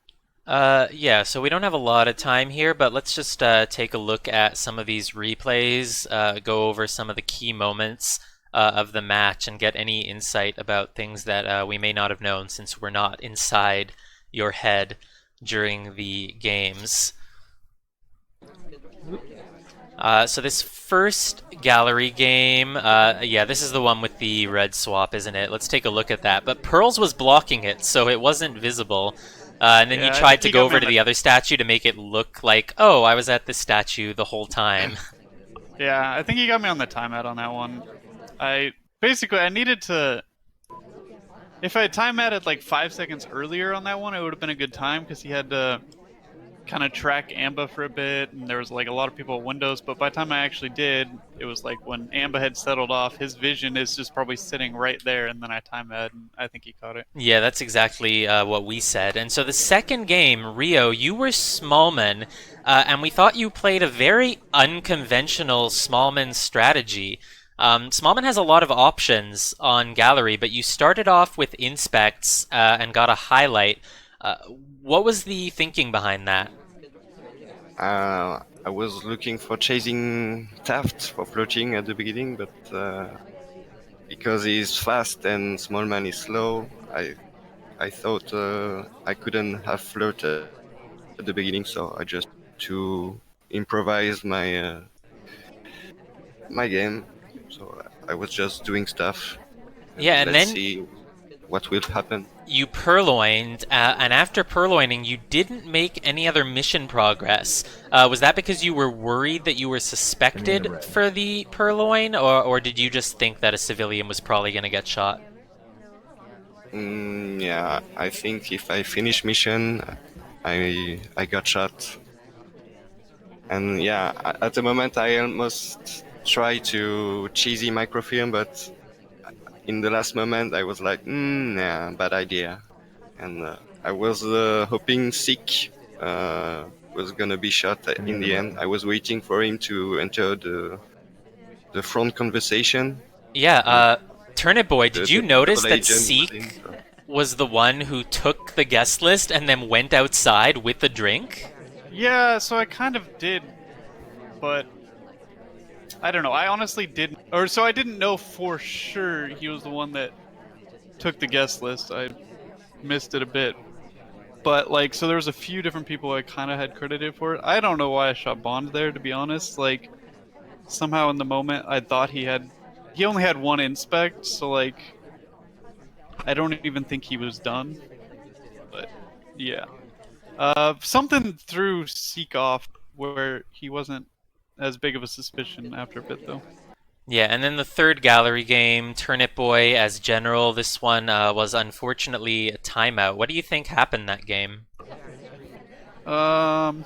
Yeah, so we don't have a lot of time here, but let's just take a look at some of these replays, go over some of the key moments of the match, and get any insight about things that we may not have known since we're not inside your head during the games. So this first gallery game, yeah, this is the one with the red swap, isn't it? Let's take a look at that. But Pearls was blocking it, so it wasn't visible. And then you Yeah, I tried think to he go got me over on to the. the other statue to make it look like, oh, I was at this statue the whole time. Yeah, I think he got me on the timeout on that one. I basically I needed to. If I had time added like 5 seconds earlier on that one, it would have been a good time because he had to kind of track Amba for a bit, and there was like a lot of people at Windows. But by the time I actually did, it was like when Amba had settled off, his vision is just probably sitting right there, and then I time add, and I think he caught it. Yeah, that's exactly what we said. And so the second game, Ryooo, you were Smallman, and we thought you played a very unconventional Smallman strategy. Smallman has a lot of options on Gallery, but you started off with Inspects and got a highlight. Uh, what was the thinking behind that? I was looking for chasing Taft for floating at the beginning, but because he's fast and Smallman is slow, I thought I couldn't have flirt at the beginning, so I just to improvise my game. So I was just doing stuff, Yeah, and and let's then see what will happen. you purloined, and after purloining, you didn't make any other mission progress. Was that because you were worried that you were suspected for the purloin, or did you just think that a civilian was probably going to get shot? Yeah, I think if I finish mission, I got shot. And yeah, at the moment I almost try to cheesy microfilm, but in the last moment I was like, nah, bad idea. And I was hoping Sick was gonna be shot in the end. I was waiting for him to enter the front conversation, Yeah, and Turnipboy, did you the notice double that agent was in. Seek So. was the one who took the guest list and then went outside with the drink? Yeah, so I kind of did, but I don't know. I honestly didn't, or so I didn't know for sure he was the one that took the guest list. I missed it a bit, but like, so there was a few different people I kind of had credited for it. I don't know why I shot Bond there, to be honest. Like, somehow in the moment I thought he only had one inspect, so like, I don't even think he was done. But yeah, something threw Seek off where he wasn't as big of a suspicion after a bit though. Yeah, and then the third gallery game, Turnipboy as general. This one was unfortunately a timeout. What do you think happened that game? Um,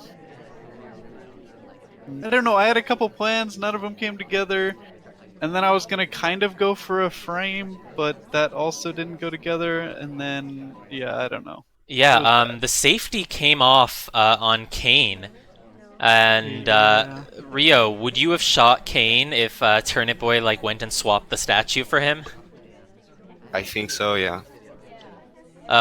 I don't know. I had a couple plans, none of them came together. And then I was gonna kind of go for a frame, but that also didn't go together. And then, yeah, I don't know. It Yeah, was bad. the safety came off on Kane. And Yeah. Ryooo, would you have shot Kane if Turnipboy like went and swapped the statue for him? I think so, yeah.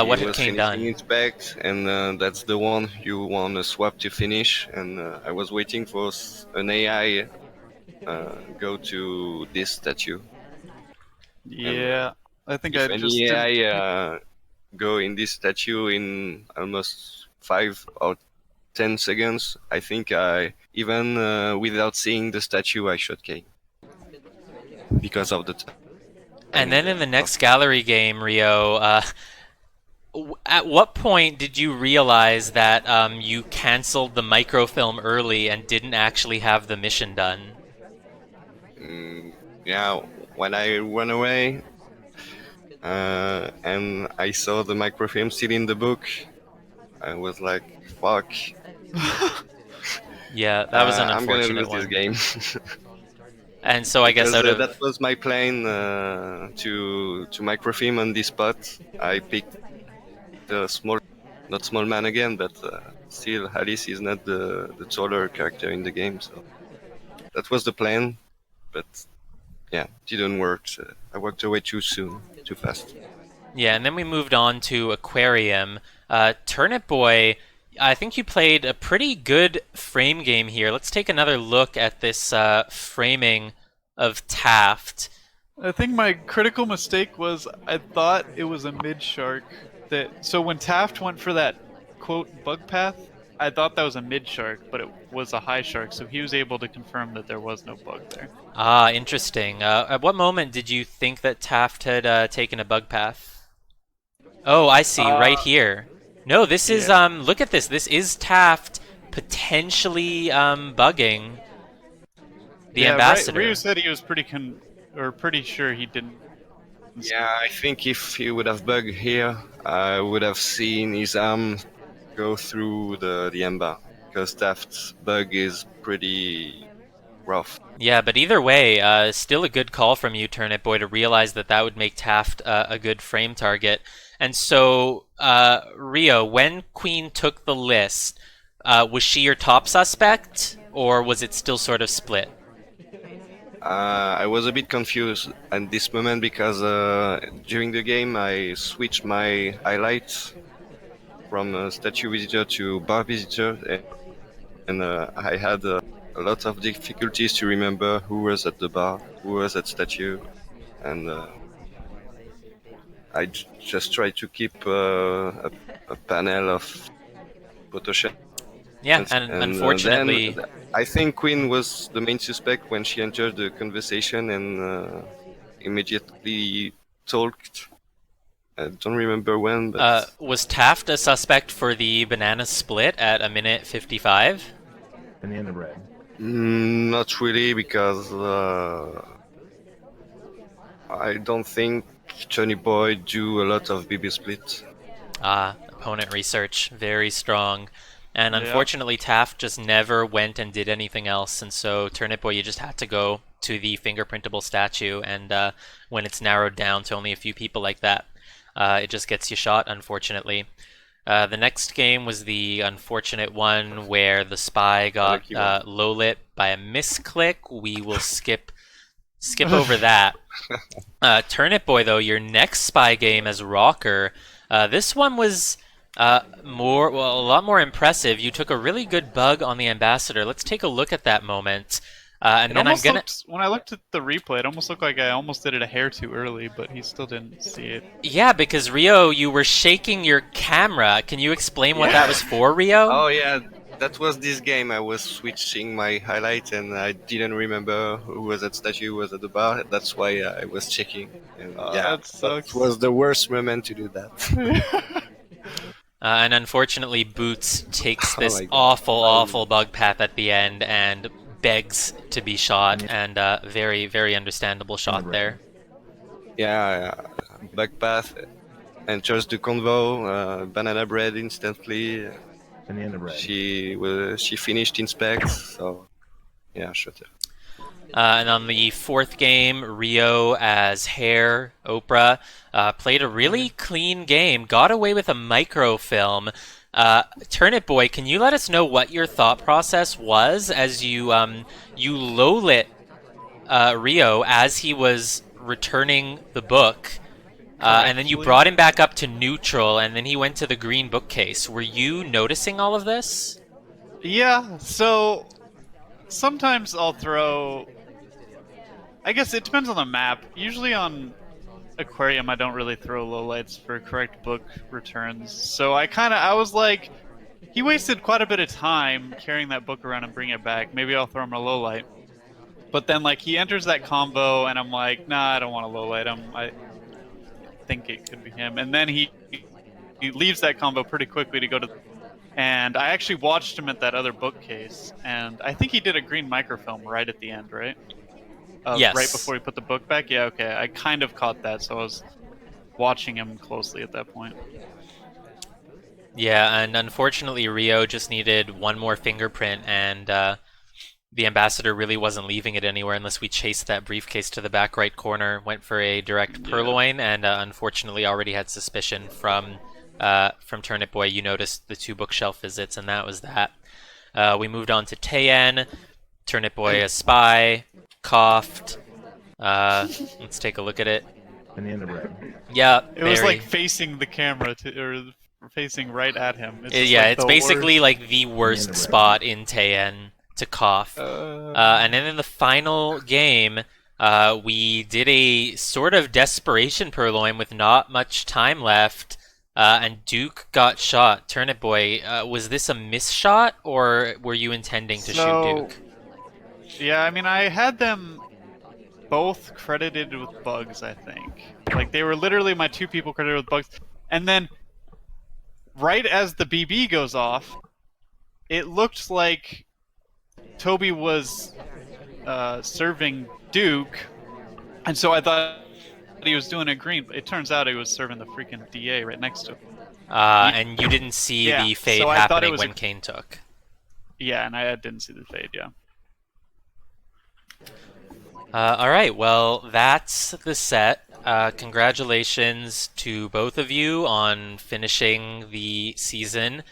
What He had was Kane finishing done? inspect, and that's the one you want to swap to finish. And I was waiting for an AI go to this statue, and Yeah. I think I if just any didn't. AI go in this statue in almost 5 or 10 seconds, I think I even without seeing the statue, I shot Kane. because of the And timing then in the of next gallery game, Ryooo, at what point did you realize that you canceled the microfilm early and didn't actually have the mission done? yeah, when I went away and I saw the microfilm still in the book, I was like, "Fuck, Yeah, that was an I'm gonna unfortunate lose this one. game." And so I guess Because out that of was my plan to microfilm on this spot. I picked the small, not small man again, but still Alice is not the taller character in the game, so that was the plan. But yeah, didn't work. So I walked away too soon, too fast. yeah, and then we moved on to Aquarium. Turnipboy, I think you played a pretty good frame game here. Let's take another look at this framing of Taft. I think my critical mistake was I thought it was a mid shark. So when Taft went for that quote bug path, I thought that was a mid shark, but it was a high shark. So he was able to confirm that there was no bug there. Ah, interesting. At what moment did you think that Taft had taken a bug path? Oh, I see, right here. No, this is yeah. look at this. This is Taft potentially bugging the Yeah, ambassador. Ryu said he was pretty sure he didn't. Yeah, I think if he would have bugged here, I would have seen his arm go through the ember, because Taft's bug is pretty rough. Yeah, but either way, still a good call from you, Turnipboy, to realize that that would make Taft a good frame target. And so, Ryooo, when Queen took the list, was she your top suspect, or was it still sort of split? I was a bit confused at this moment because during the game I switched my highlights from statue visitor to bar visitor, and I had a lot of difficulties to remember who was at the bar, who was at statue, and I just tried to keep a panel of photo Yeah, and and then unfortunately, I think Queen was the main suspect when she entered the conversation and immediately talked. I don't remember when, but was Taft a suspect for the banana split at a minute 55? in the end of red. not really because I don't think Turnipboy do a lot of BB split. Ah, opponent research, very strong. And Yeah. unfortunately, Taft just never went and did anything else, and so Turnipboy, you just had to go to the fingerprintable statue, and when it's narrowed down to only a few people like that, it just gets you shot, unfortunately. The next game was the unfortunate one where the spy got low lit by a misclick. We will skip over that. Turnipboy, though, your next spy game as Rocker, this one was a lot more impressive. You took a really good bug on the ambassador. Let's take a look at that moment. And then when I looked at the replay, it almost looked like I almost did it a hair too early, but he still didn't see it. Yeah, because Ryooo, you were shaking your camera. Can you explain what that was for, Ryooo? Oh yeah, that was this game. I was switching my highlight and I didn't remember who was at statue, who was at the bar. That's why I was checking. And That sucks. that was the worst moment to do that. And unfortunately, Boots takes Oh this my God. awful bug path at the end and begs to be shot, and very, very understandable shot there. Yeah, back path enters the convo. Banana bread instantly. In the end of red. She finished inspect. So yeah, shot her. And on the fourth game, Ryooo as Hare, Oprah, played a really clean game, got away with a microfilm. Turnipboy, can you let us know what your thought process was as you you low-lit Ryooo as he was returning the book, and then you brought him back up to neutral, and then he went to the green bookcase. Were you noticing all of this? Yeah, so sometimes I'll throw. I guess it depends on the map. Usually on Aquarium, I don't really throw lowlights for correct book returns. So I was like, he wasted quite a bit of time carrying that book around and bringing it back. Maybe I'll throw him a lowlight. But then like he enters that combo, and I'm like, nah, I don't want to low light him. I think it could be him. And then he leaves that combo pretty quickly to go to. And I actually watched him at that other bookcase, and I think he did a green microfilm right at the end, right? Yes. Right before he put the book back. Yeah, okay. I kind of caught that, so I was watching him closely at that point. Yeah, and unfortunately Ryooo just needed one more fingerprint, and the ambassador really wasn't leaving it anywhere unless we chased that briefcase to the back right corner, went for a direct purloin, and unfortunately already had suspicion from Turnipboy. You noticed the 2 bookshelf visits, and that was that. We moved on to Taeyen. Turnipboy a spy, coughed. Let's take a look at it. Banana bread. Yeah, It was very. like facing the camera or facing right at him. It's just Yeah, like it's the basically worst. like the worst spot in Taeyen to cough. And then in the final game, we did a sort of desperation purloin with not much time left, and Duke got shot. Turnipboy, was this a miss shot, or were you intending to shoot Duke? Yeah, I mean, I had them both credited with bugs, I think. Like, they were literally my 2 people credited with bugs. And then, right as the BB goes off, it looked like Toby was serving Duke, and so I thought he was doing a green, but it turns out he was serving the freaking DA right next to him. And you didn't see Yeah, the fade so I thought it happening was when a- Kane took. Yeah, and I didn't see the fade, yeah. All right, well, that's the set. Congratulations to both of you on finishing the season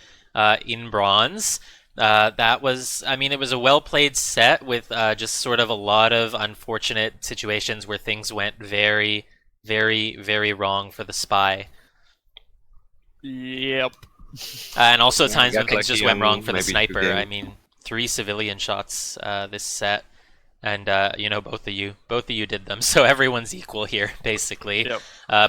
in bronze. That was, I mean, it was a well-played set with just sort of a lot of unfortunate situations where things went very, very, very wrong for the spy. Yep. And also Yeah, times got when things just lucky went on wrong for the maybe 2 sniper. I games. mean, 3 civilian shots this set. And you know, both of you did them, so everyone's equal here, basically. Yep.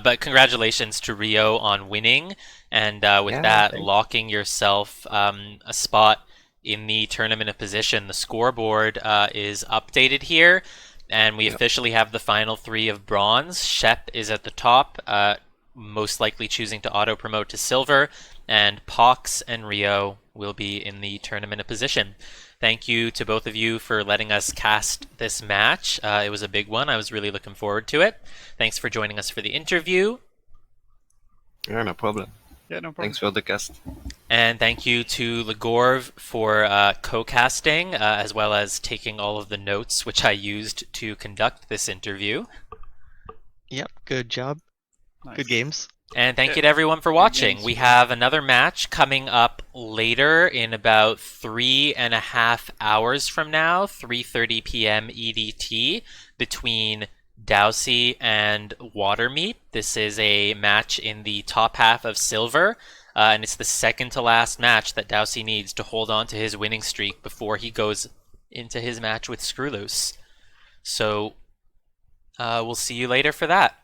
But congratulations to Ryooo on winning, and with Yeah, that, thanks. locking yourself a spot in the tournament of position. The scoreboard is updated here, and we officially have the final 3 of bronze. Shep is at the top, most likely choosing to auto promote to silver, and Pox and Ryooo will be in the tournament of position. Thank you to both of you for letting us cast this match. It was a big one. I was really looking forward to it. Thanks for joining us for the interview. Yeah, no problem. Yeah, no problem. Thanks for the cast. And thank you to Legorv for co-casting, as well as taking all of the notes which I used to conduct this interview. Yep, good job. Nice. Good games. And thank you to everyone for watching. games. We have another match coming up later in about 3.5 hours from now, 3:30 p.m. EDT, between Dowsey and Watermeat. This is a match in the top half of silver, and it's the second to last match that Dowsey needs to hold on to his winning streak before he goes into his match with Screwloose. So we'll see you later for that.